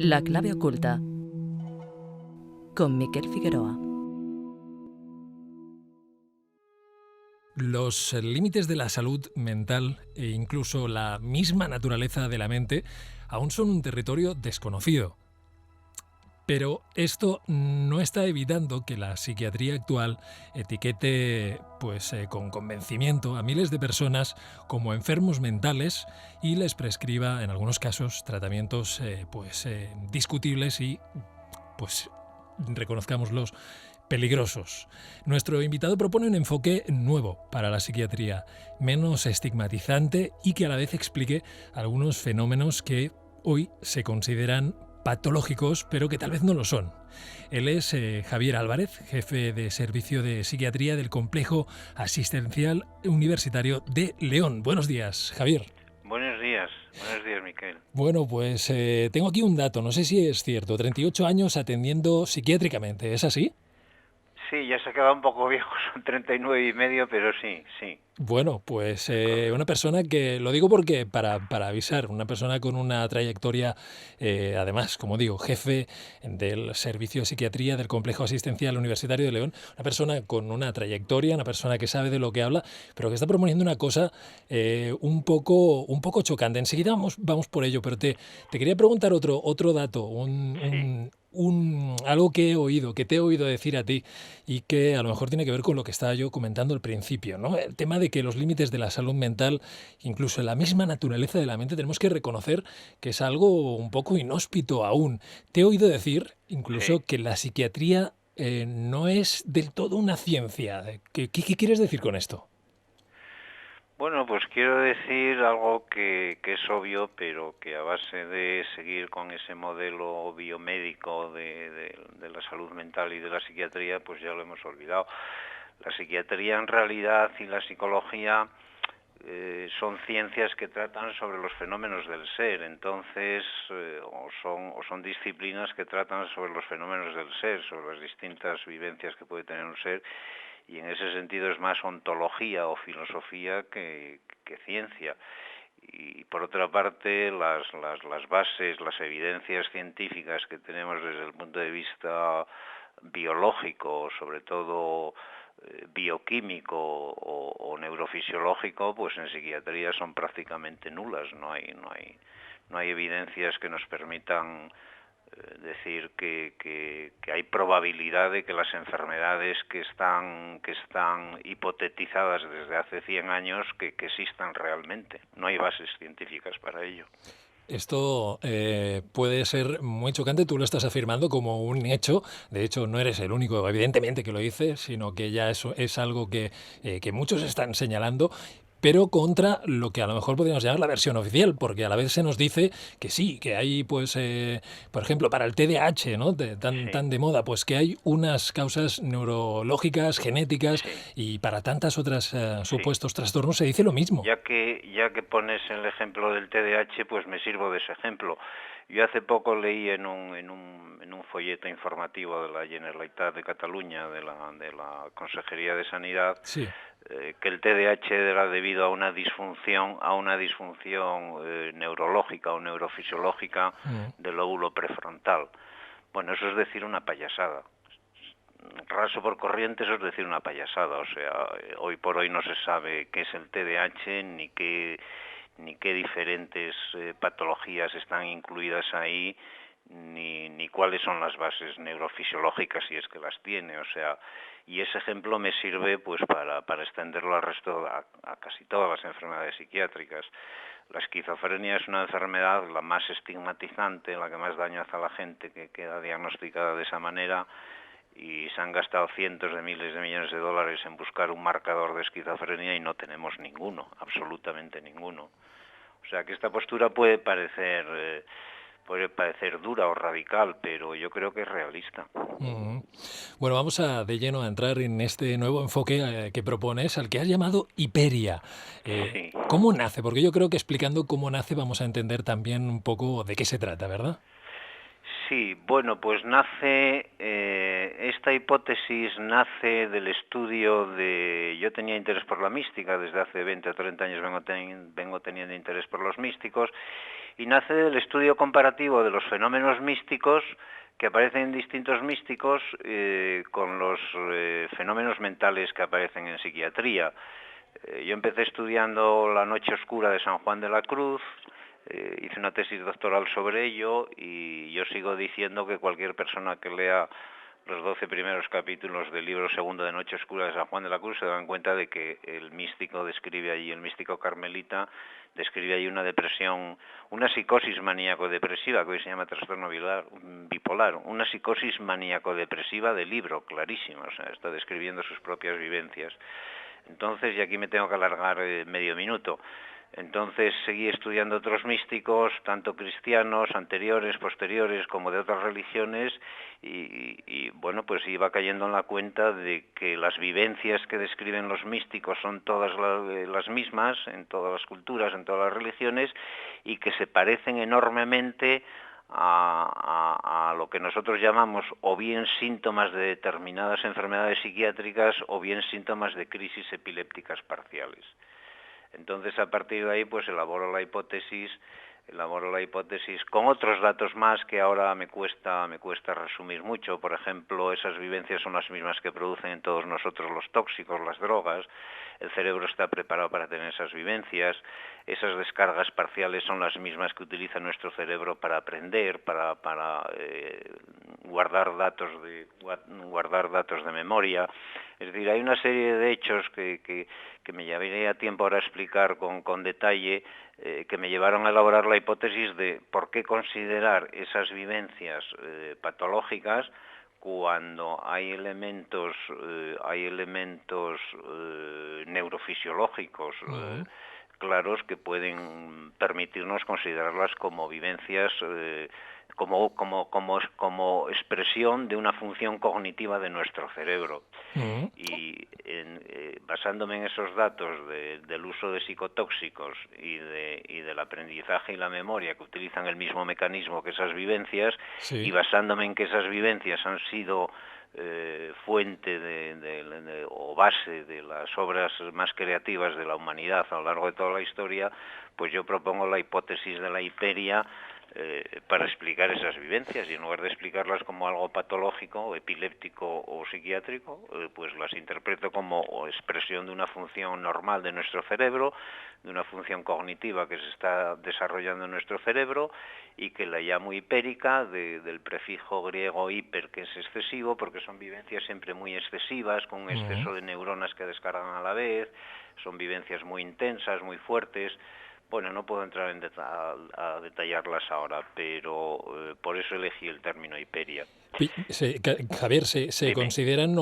La clave oculta con Miquel Figueroa. Los límites de la salud mental e incluso la misma naturaleza de la mente aún son un territorio desconocido. Pero esto no está evitando que la psiquiatría actual etiquete con convencimiento a miles de personas como enfermos mentales y les prescriba en algunos casos tratamientos discutibles y reconozcámoslos peligrosos. Nuestro invitado propone un enfoque nuevo para la psiquiatría, menos estigmatizante y que a la vez explique algunos fenómenos que hoy se consideran patológicos, pero que tal vez no lo son. Él es Javier Álvarez, jefe de servicio de psiquiatría del Complejo Asistencial Universitario de León. Buenos días, Javier. Buenos días, Miquel. Bueno, pues tengo aquí un dato, no sé si es cierto, 38 años atendiendo psiquiátricamente, ¿es así? Sí, ya se ha quedado un poco viejo, son 39 y medio, pero sí. Bueno, pues una persona que, lo digo porque para avisar, una persona con una trayectoria, además, como digo, jefe del Servicio de Psiquiatría del Complejo Asistencial Universitario de León, una persona con una trayectoria, una persona que sabe de lo que habla, pero que está proponiendo una cosa un poco chocante. Enseguida vamos por ello, pero te quería preguntar otro dato, algo que he oído, que te he oído decir a ti y que a lo mejor tiene que ver con lo que estaba yo comentando al principio, ¿no? El tema de que los límites de la salud mental, incluso en la misma naturaleza de la mente, tenemos que reconocer que es algo un poco inhóspito aún. Te he oído decir incluso que la psiquiatría no es del todo una ciencia. ¿Qué quieres decir con esto? Bueno, pues quiero decir algo que es obvio, pero que a base de seguir con ese modelo biomédico de la salud mental y de la psiquiatría, pues ya lo hemos olvidado. La psiquiatría en realidad y la psicología son ciencias que tratan sobre los fenómenos del ser, entonces o son disciplinas que tratan sobre los fenómenos del ser, sobre las distintas vivencias que puede tener un ser, y en ese sentido es más ontología o filosofía que ciencia. Y por otra parte, las bases, las evidencias científicas que tenemos desde el punto de vista biológico, sobre todo bioquímico o neurofisiológico, pues en psiquiatría son prácticamente nulas. No hay evidencias que nos permitan decir que hay probabilidad de que las enfermedades que están hipotetizadas desde hace 100 años que existan realmente. No hay bases científicas para ello. Esto puede ser muy chocante, tú lo estás afirmando como un hecho, de hecho no eres el único evidentemente que lo dice, sino que ya eso es algo que muchos están señalando, pero contra lo que a lo mejor podríamos llamar la versión oficial, porque a la vez se nos dice que sí, que hay, por ejemplo, para el TDAH, ¿no? Tan de moda, pues que hay unas causas neurológicas, genéticas, y para tantas otras supuestos trastornos se dice lo mismo. Ya que pones el ejemplo del TDAH, pues me sirvo de ese ejemplo. Yo hace poco leí en un folleto informativo de la Generalitat de Cataluña, de la Consejería de Sanidad, que el TDAH era debido a una disfunción neurológica o neurofisiológica del lóbulo prefrontal. Bueno, eso es decir una payasada. Raso por corriente, eso es decir una payasada. O sea, hoy por hoy no se sabe qué es el TDAH ni qué diferentes patologías están incluidas ahí, ni cuáles son las bases neurofisiológicas, si es que las tiene. O sea, y ese ejemplo me sirve pues para extenderlo al resto, a casi todas las enfermedades psiquiátricas. La esquizofrenia es una enfermedad la más estigmatizante, la que más daño hace a la gente que queda diagnosticada de esa manera, y se han gastado cientos de miles de millones de dólares en buscar un marcador de esquizofrenia y no tenemos ninguno, absolutamente ninguno. O sea que esta postura puede parecer dura o radical, pero yo creo que es realista. Bueno, vamos de lleno a entrar en este nuevo enfoque que propones, al que has llamado Hiperia. ¿Cómo nace? Porque yo creo que explicando cómo nace vamos a entender también un poco de qué se trata, ¿verdad? Sí, bueno, pues nace, esta hipótesis nace del estudio de... Yo tenía interés por la mística, desde hace 20 o 30 años vengo teniendo interés por los místicos, y nace del estudio comparativo de los fenómenos místicos que aparecen en distintos místicos con los fenómenos mentales que aparecen en psiquiatría. Yo empecé estudiando La noche oscura de San Juan de la Cruz, hice una tesis doctoral sobre ello y yo sigo diciendo que cualquier persona que lea los 12 primeros capítulos del libro segundo de Noche Oscura de San Juan de la Cruz se dan cuenta de que el místico describe allí, el místico carmelita describe allí una depresión, una psicosis maníaco-depresiva, que hoy se llama trastorno bipolar, una psicosis maníaco-depresiva de libro, clarísima, o sea, está describiendo sus propias vivencias. Entonces, y aquí me tengo que alargar medio minuto, entonces seguí estudiando otros místicos, tanto cristianos, anteriores, posteriores, como de otras religiones, y bueno, pues iba cayendo en la cuenta de que las vivencias que describen los místicos son todas las mismas, en todas las culturas, en todas las religiones, y que se parecen enormemente a lo que nosotros llamamos o bien síntomas de determinadas enfermedades psiquiátricas o bien síntomas de crisis epilépticas parciales. Entonces, a partir de ahí, pues elaboro la hipótesis con otros datos más que ahora me cuesta resumir mucho. Por ejemplo, esas vivencias son las mismas que producen en todos nosotros los tóxicos, las drogas. El cerebro está preparado para tener esas vivencias. Esas descargas parciales son las mismas que utiliza nuestro cerebro para aprender, para guardar datos de memoria. Es decir, hay una serie de hechos que me llevaría tiempo ahora a explicar con detalle, que me llevaron a elaborar la hipótesis de por qué considerar esas vivencias patológicas cuando hay elementos neurofisiológicos claros que pueden permitirnos considerarlas como vivencias como expresión de una función cognitiva de nuestro cerebro. Y basándome en esos datos del uso de psicotóxicos y del aprendizaje y la memoria que utilizan el mismo mecanismo que esas vivencias, sí, y basándome en que esas vivencias han sido fuente o base de las obras más creativas de la humanidad a lo largo de toda la historia, pues yo propongo la hipótesis de la hiperia para explicar esas vivencias, y en lugar de explicarlas como algo patológico, o epiléptico o psiquiátrico, pues las interpreto como expresión de una función normal de nuestro cerebro, de una función cognitiva que se está desarrollando en nuestro cerebro, y que la llamo hipérica, del prefijo griego hiper, que es excesivo, porque son vivencias siempre muy excesivas, con un exceso de neuronas que descargan a la vez, son vivencias muy intensas, muy fuertes. Bueno, no puedo entrar a detallarlas ahora, pero por eso elegí el término hiperia. Javier, se consideran,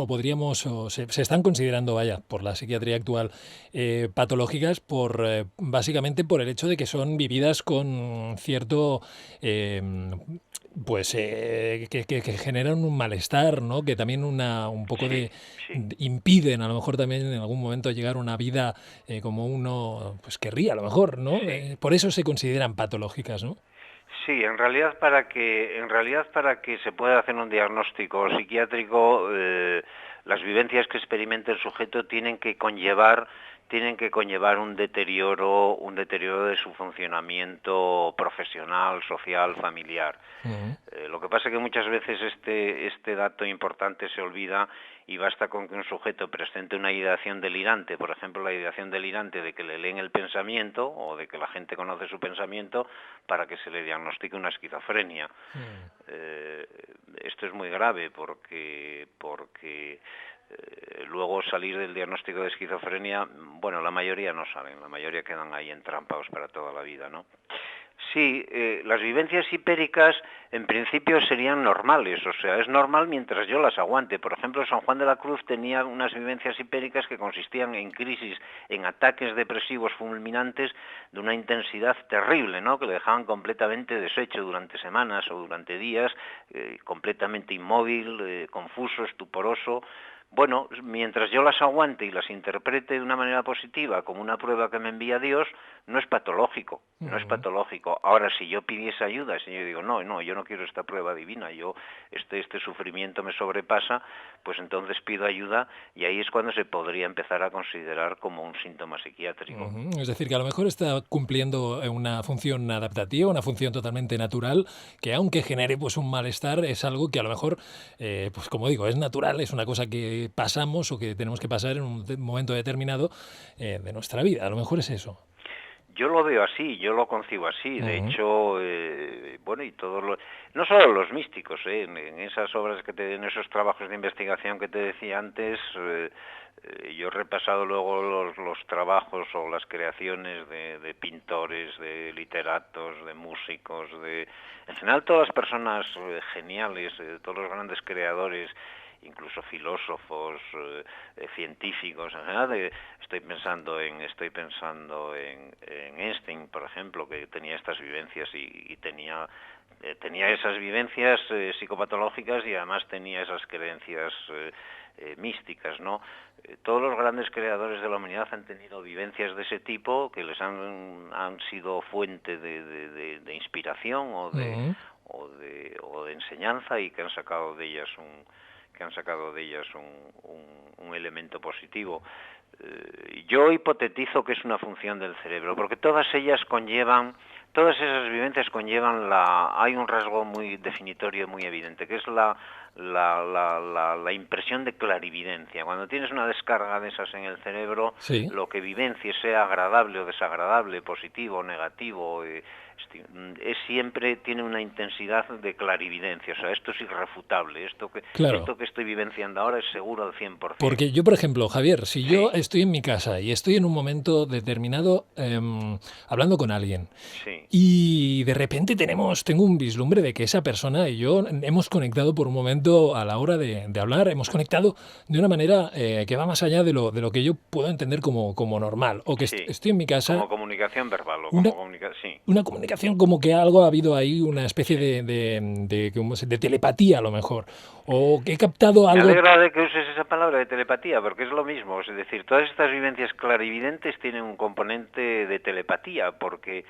se están considerando, por la psiquiatría actual, patológicas básicamente por el hecho de que son vividas con cierto, que generan un malestar, ¿no? Que también un poco impiden a lo mejor también en algún momento llegar a una vida como uno pues querría, a lo mejor, ¿no? Sí. Por eso se consideran patológicas, ¿no? Sí, en realidad para que se pueda hacer un diagnóstico psiquiátrico, las vivencias que experimente el sujeto tienen que conllevar un deterioro de su funcionamiento profesional, social, familiar. Lo que pasa es que muchas veces este dato importante se olvida, y basta con que un sujeto presente una ideación delirante, por ejemplo la ideación delirante de que le leen el pensamiento o de que la gente conoce su pensamiento, para que se le diagnostique una esquizofrenia. Esto es muy grave porque luego salir del diagnóstico de esquizofrenia, bueno, la mayoría no salen, la mayoría quedan ahí entrampados para toda la vida, ¿no? Sí, las vivencias hipéricas en principio serían normales, o sea, es normal mientras yo las aguante. Por ejemplo, San Juan de la Cruz tenía unas vivencias hipéricas que consistían en crisis, en ataques depresivos fulminantes de una intensidad terrible, ¿no? Que le dejaban completamente deshecho durante semanas o durante días, completamente inmóvil, confuso, estuporoso. bueno, mientras yo las aguante y las interprete de una manera positiva, como una prueba que me envía Dios, no es patológico, no es patológico. Ahora, si yo pidiese ayuda, si yo digo, no, yo no quiero esta prueba divina, yo este sufrimiento me sobrepasa, pues entonces pido ayuda y ahí es cuando se podría empezar a considerar como un síntoma psiquiátrico. Es decir, que a lo mejor está cumpliendo una función adaptativa, una función totalmente natural, que aunque genere pues un malestar, es algo que a lo mejor, pues como digo, es natural, es una cosa que pasamos o que tenemos que pasar en un momento determinado de nuestra vida. A lo mejor es eso. Yo lo veo así, yo lo concibo así. De hecho, bueno, y no solo los místicos, en esas obras en esos trabajos de investigación que te decía antes, yo he repasado luego los trabajos o las creaciones de pintores, de literatos, de músicos, en general todas las personas geniales, todos los grandes creadores, incluso filósofos, científicos, en general. Estoy pensando en Einstein, por ejemplo, que tenía estas vivencias y tenía esas vivencias psicopatológicas y además tenía esas creencias místicas, ¿no? Todos los grandes creadores de la humanidad han tenido vivencias de ese tipo que les han sido fuente de inspiración o de enseñanza y que han sacado de ellas un elemento positivo. Yo hipotetizo que es una función del cerebro, porque todas esas vivencias conllevan hay un rasgo muy definitorio, muy evidente, que es la impresión de clarividencia. Cuando tienes una descarga de esas en el cerebro, sí, lo que vivencies, sea agradable o desagradable, positivo o negativo, siempre tiene una intensidad de clarividencia. O sea, esto es irrefutable. Esto que estoy vivenciando ahora es seguro al 100%. Porque yo, por ejemplo, Javier, si Sí. yo estoy en mi casa y estoy en un momento determinado hablando con alguien Sí. y de repente tengo un vislumbre de que esa persona y yo hemos conectado por un momento a la hora de hablar, hemos conectado de una manera que va más allá de lo que yo puedo entender como normal, o que Sí. estoy en mi casa. Como comunicación verbal o sí. Una comunicación como que algo ha habido ahí, una especie de telepatía a lo mejor, o que he captado algo. Me alegra de que uses esa palabra de telepatía, porque es lo mismo. Es decir, todas estas vivencias clarividentes tienen un componente de telepatía, porque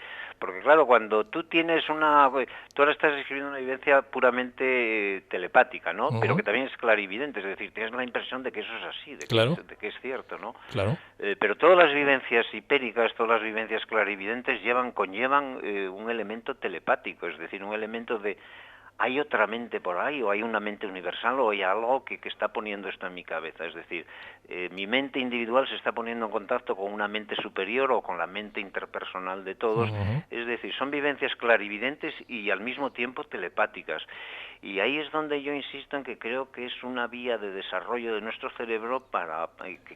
claro, cuando tú tienes tú ahora estás describiendo una vivencia puramente telepática, ¿no? Pero que también es clarividente, es decir, tienes la impresión de que eso es así, de que es cierto, ¿no? Claro. Pero todas las vivencias hipéricas, todas las vivencias clarividentes conllevan un elemento telepático, es decir, un elemento de hay otra mente por ahí, o hay una mente universal, o hay algo que está poniendo esto en mi cabeza. Es decir, mi mente individual se está poniendo en contacto con una mente superior o con la mente interpersonal de todos. Es decir, son vivencias clarividentes y al mismo tiempo telepáticas. Y ahí es donde yo insisto en que creo que es una vía de desarrollo de nuestro cerebro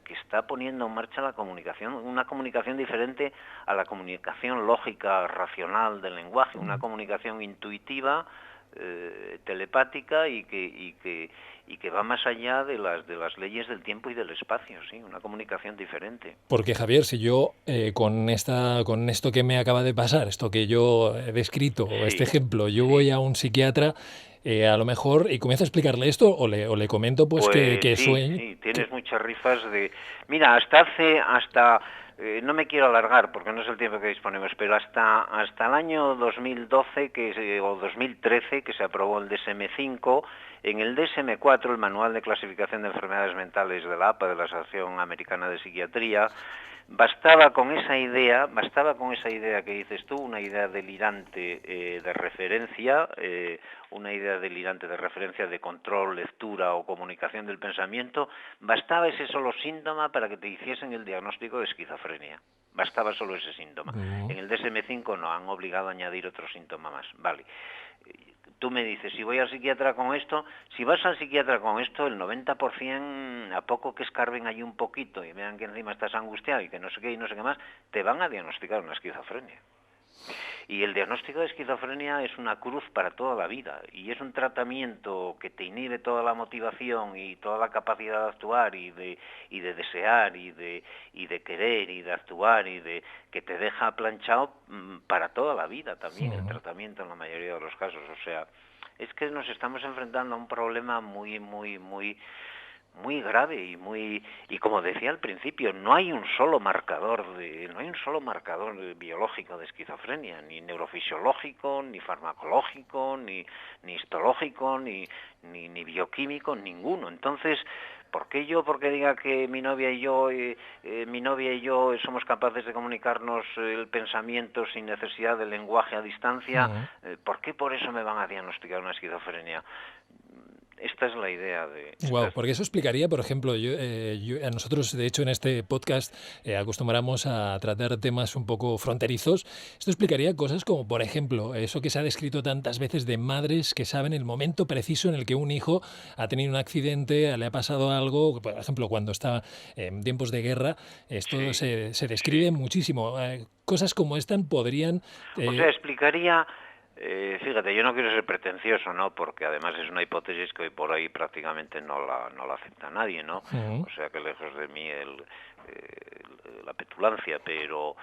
que está poniendo en marcha la comunicación, una comunicación diferente a la comunicación lógica, racional del lenguaje, una comunicación intuitiva, telepática y que va más allá de las leyes del tiempo y del espacio, sí, una comunicación diferente. Porque Javier, si yo con esto que me acaba de pasar, esto que yo he descrito, este ejemplo, yo voy a un psiquiatra, a lo mejor, y comienzo a explicarle esto, o le comento pues que sueño. Sí, tienes muchas rifas de... Mira, no me quiero alargar porque no es el tiempo que disponemos, pero hasta el año 2012 o 2013 que se aprobó el DSM-5, en el DSM-4, el Manual de Clasificación de Enfermedades Mentales de la APA, de la Asociación Americana de Psiquiatría, bastaba con esa idea que dices tú, una idea delirante de referencia, de control, lectura o comunicación del pensamiento, bastaba ese solo síntoma para que te hiciesen el diagnóstico de esquizofrenia. Bastaba solo ese síntoma. En el DSM-5 no, han obligado a añadir otro síntoma más. Vale. Tú me dices, si voy al psiquiatra con esto, si vas al psiquiatra con esto, el 90%, a poco que escarben allí un poquito y vean que encima estás angustiado y que no sé qué y no sé qué más, te van a diagnosticar una esquizofrenia. Y el diagnóstico de esquizofrenia es una cruz para toda la vida y es un tratamiento que te inhibe toda la motivación y toda la capacidad de actuar y de desear y de querer y de actuar que te deja planchado para toda la vida también el tratamiento en la mayoría de los casos. O sea, es que nos estamos enfrentando a un problema muy, muy, muy muy grave y como decía al principio, no hay un solo marcador biológico de esquizofrenia, ni neurofisiológico, ni farmacológico, ni histológico, ni bioquímico, ninguno. Entonces, ¿por qué yo? Porque diga que mi novia y yo somos capaces de comunicarnos el pensamiento sin necesidad de lenguaje a distancia. ¿Por qué por eso me van a diagnosticar una esquizofrenia? Esta es la idea de... Wow, porque eso explicaría, por ejemplo, a nosotros, de hecho, en este podcast acostumbramos a tratar temas un poco fronterizos. Esto explicaría cosas como, por ejemplo, eso que se ha descrito tantas veces de madres que saben el momento preciso en el que un hijo ha tenido un accidente, le ha pasado algo, por ejemplo, cuando está en tiempos de guerra, esto se describe muchísimo. Cosas como esta podrían... O sea, explicaría... fíjate, yo no quiero ser pretencioso, ¿no? Porque además es una hipótesis que hoy por hoy prácticamente no la acepta nadie, ¿no? O sea que lejos de mí la petulancia, pero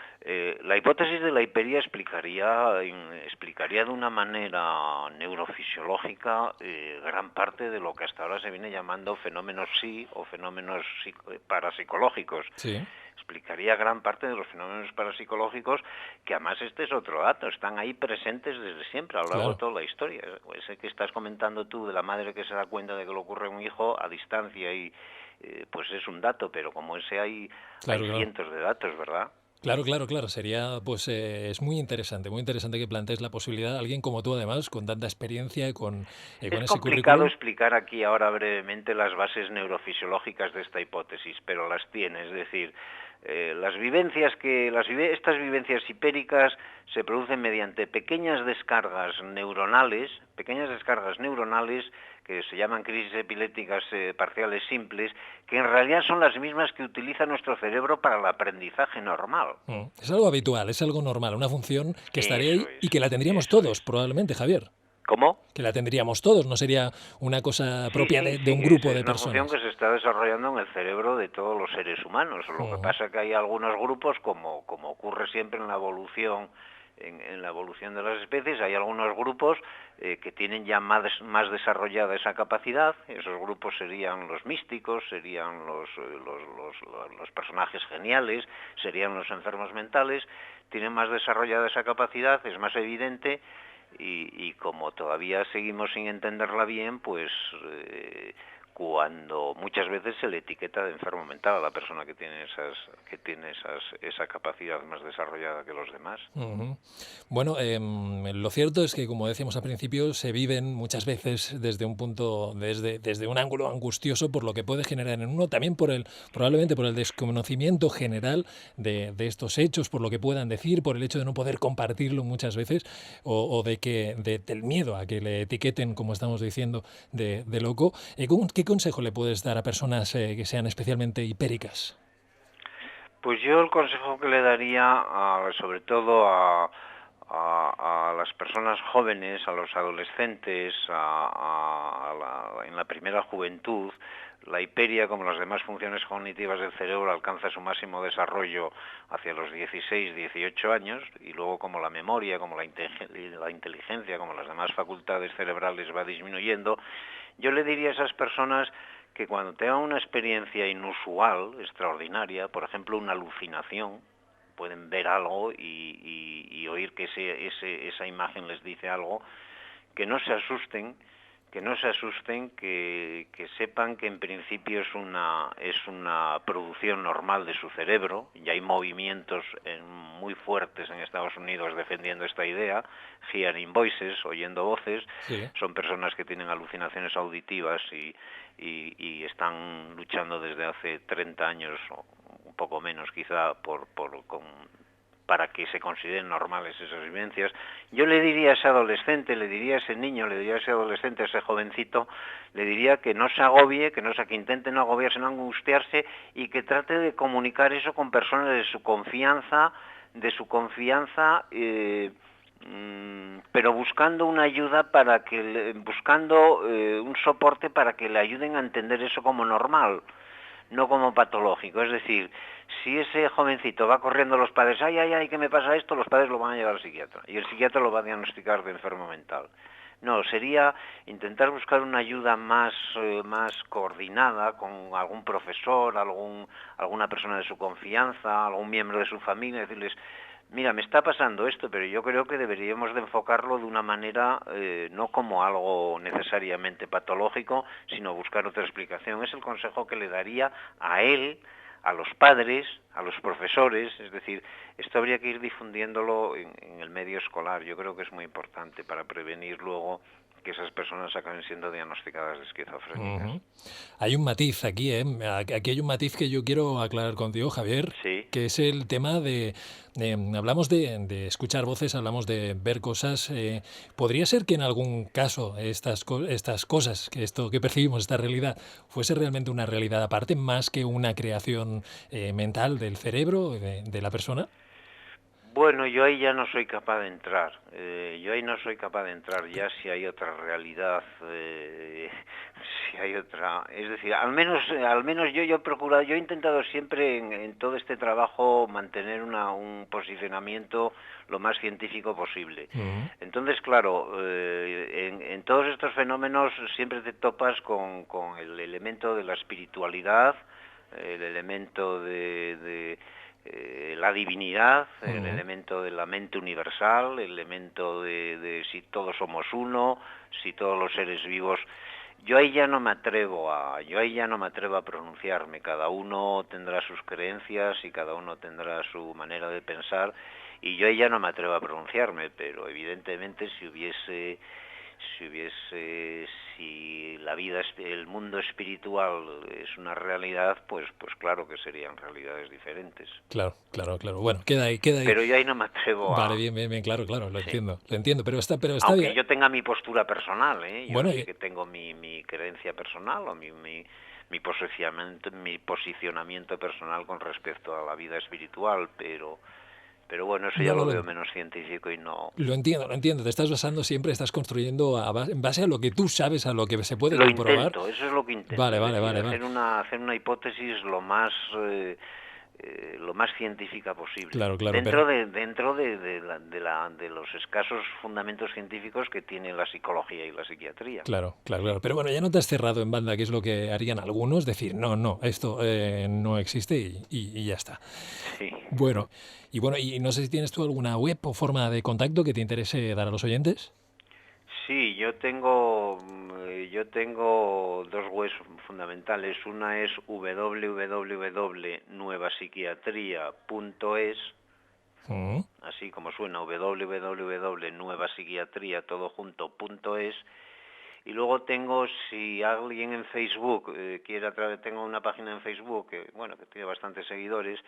la hipótesis de la hipería explicaría de una manera neurofisiológica gran parte de lo que hasta ahora se viene llamando fenómenos psi o fenómenos parapsicológicos. Sí. Explicaría gran parte de los fenómenos parapsicológicos, que además este es otro dato, están ahí presentes desde siempre, a lo largo de toda la historia. Ese que estás comentando tú de la madre que se da cuenta de que le ocurre a un hijo a distancia, y pues es un dato, pero como ese hay cientos de datos, ¿verdad? Claro. Sería, pues, es muy interesante que plantees la posibilidad, alguien como tú además, con tanta experiencia, con ese currículum. Es complicado explicar aquí ahora brevemente las bases neurofisiológicas de esta hipótesis, pero las tiene, es decir, estas vivencias hipéricas se producen mediante pequeñas descargas neuronales que se llaman crisis epilépticas parciales simples, que en realidad son las mismas que utiliza nuestro cerebro para el aprendizaje normal. Es algo habitual, es algo normal, una función que estaría ahí y que la tendríamos todos, probablemente, Javier. ¿Cómo? Que la tendríamos todos, no sería una cosa propia de un grupo de personas. Es una función que se está desarrollando en el cerebro de todos los seres humanos. Lo que pasa es que hay algunos grupos, como ocurre siempre en la evolución, en la evolución de las especies, hay algunos grupos que tienen ya más desarrollada esa capacidad. Esos grupos serían los místicos, serían los personajes geniales, serían los enfermos mentales. Tienen más desarrollada esa capacidad, es más evidente. Y como todavía seguimos sin entenderla bien, pues cuando muchas veces se le etiqueta de enfermo mental a la persona que tiene esa capacidad más desarrollada que los demás. Bueno, lo cierto es que, como decíamos al principio, se viven muchas veces desde un ángulo angustioso, por lo que puede generar en uno, también probablemente por el desconocimiento general de estos hechos, por lo que puedan decir, por el hecho de no poder compartirlo muchas veces, o del miedo a que le etiqueten, como estamos diciendo, de loco. ¿Qué consejo le puedes dar a personas que sean especialmente hipéricas? Pues yo el consejo que le daría, sobre todo a las personas jóvenes, a los adolescentes, en la primera juventud, la hiperia, como las demás funciones cognitivas del cerebro, alcanza su máximo desarrollo hacia los 16, 18 años, y luego como la memoria, como la inteligencia, como las demás facultades cerebrales va disminuyendo. Yo le diría a esas personas que cuando tengan una experiencia inusual, extraordinaria, por ejemplo una alucinación, pueden ver algo y oír que esa imagen les dice algo, que no se asusten, que sepan que en principio es una producción normal de su cerebro. Y hay movimientos muy fuertes en Estados Unidos defendiendo esta idea. Hearing voices, oyendo voces, son personas que tienen alucinaciones auditivas y están luchando desde hace 30 años o un poco menos quizá para que se consideren normales esas vivencias. Yo le diría a ese adolescente, le diría a ese niño, le diría a ese adolescente, a ese jovencito, le diría que no se agobie, que intente no agobiarse, no angustiarse, y que trate de comunicar eso con personas de su confianza, pero buscando una ayuda buscando un soporte para que le ayuden a entender eso como normal, no como patológico. Es decir, si ese jovencito va corriendo a los padres, ay, ¿qué me pasa esto?, los padres lo van a llevar al psiquiatra, y el psiquiatra lo va a diagnosticar de enfermo mental. No, sería intentar buscar una ayuda más coordinada con algún profesor, alguna persona de su confianza, algún miembro de su familia, decirles, mira, me está pasando esto, pero yo creo que deberíamos de enfocarlo de una manera no como algo necesariamente patológico, sino buscar otra explicación. Es el consejo que le daría a él, a los padres, a los profesores, es decir, esto habría que ir difundiéndolo en el medio escolar. Yo creo que es muy importante para prevenir luego que esas personas acaben siendo diagnosticadas de esquizofrénicas. Uh-huh. Hay un matiz aquí, aquí hay un matiz que yo quiero aclarar contigo, Javier, sí, que es el tema hablamos de escuchar voces, hablamos de ver cosas. ¿Podría ser que en algún caso estas cosas, que esto que percibimos, esta realidad, fuese realmente una realidad aparte, más que una creación mental del cerebro, de la persona? Bueno, yo ahí ya no soy capaz de entrar. Ya si hay otra realidad, si hay otra. Es decir, al menos yo he procurado, yo he intentado siempre en todo este trabajo mantener un posicionamiento lo más científico posible. Uh-huh. Entonces, claro, en todos estos fenómenos siempre te topas con el elemento de la espiritualidad, el elemento de la divinidad, el elemento de la mente universal, el elemento de si todos somos uno, si todos los seres vivos. Yo ahí ya no me atrevo a pronunciarme. Cada uno tendrá sus creencias y cada uno tendrá su manera de pensar, y yo ahí ya no me atrevo a pronunciarme, pero evidentemente si la vida, el mundo espiritual es una realidad, pues claro que serían realidades diferentes. Claro. Bueno, queda ahí. Pero yo ahí no me atrevo a... Vale, bien, claro, lo entiendo, pero está aunque bien. Yo tenga mi postura personal, yo bueno, sí que tengo mi creencia personal o mi posicionamiento personal con respecto a la vida espiritual, pero bueno, eso ya lo veo menos científico y no... Lo entiendo. Te estás basando siempre, estás construyendo en base a lo que tú sabes, a lo que se puede comprobar. Eso es lo que intento. Vale. Hacer una hipótesis lo más científica posible. Claro. Dentro de los escasos fundamentos científicos que tiene la psicología y la psiquiatría. Claro. Pero bueno, ya no te has cerrado en banda, que es lo que harían algunos, decir, no, esto no existe y ya está. Sí. Bueno, y no sé si tienes tú alguna web o forma de contacto que te interese dar a los oyentes. Sí, yo tengo dos webs fundamentales. Una es www.nuevapsiquiatria.es, así como suena, www.nuevapsiquiatria.es. Y luego tengo, si alguien en Facebook tengo una página en Facebook que tiene bastantes seguidores,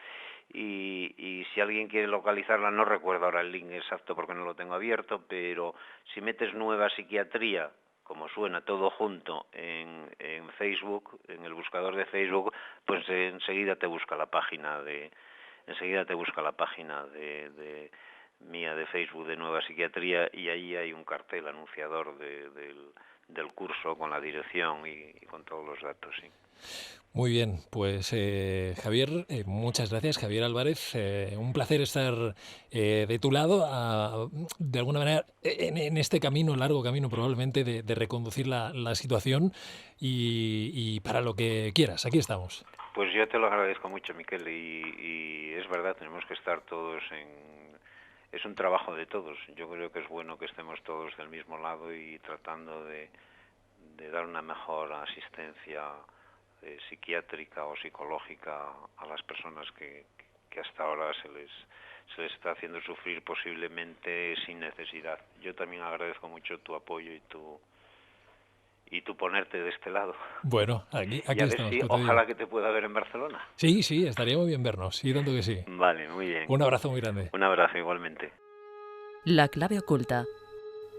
y si alguien quiere localizarla, no recuerdo ahora el link exacto porque no lo tengo abierto, pero si metes Nueva Psiquiatría, como suena, todo junto en Facebook, en el buscador de Facebook, pues enseguida te busca la página de mía de Facebook de Nueva Psiquiatría, y ahí hay un cartel anunciador del curso con la dirección y con todos los datos, sí. Muy bien, pues Javier, muchas gracias, Javier Álvarez. Un placer estar de tu lado, de alguna manera, en este largo camino probablemente, de reconducir la situación y para lo que quieras. Aquí estamos. Pues yo te lo agradezco mucho, Miquel, y es verdad, tenemos que estar todos es un trabajo de todos. Yo creo que es bueno que estemos todos del mismo lado y tratando de dar una mejor asistencia psiquiátrica o psicológica a las personas que hasta ahora se les está haciendo sufrir posiblemente sin necesidad. Yo también agradezco mucho tu apoyo y tu ponerte de este lado. Bueno, aquí estamos. Ojalá que te pueda ver en Barcelona. Sí, estaría muy bien vernos, sí, tanto que sí. Vale, muy bien. Un abrazo muy grande. Un abrazo igualmente. La clave oculta.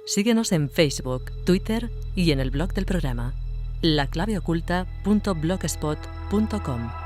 Síguenos en Facebook, Twitter y en el blog del programa, laclaveoculta.blogspot.com.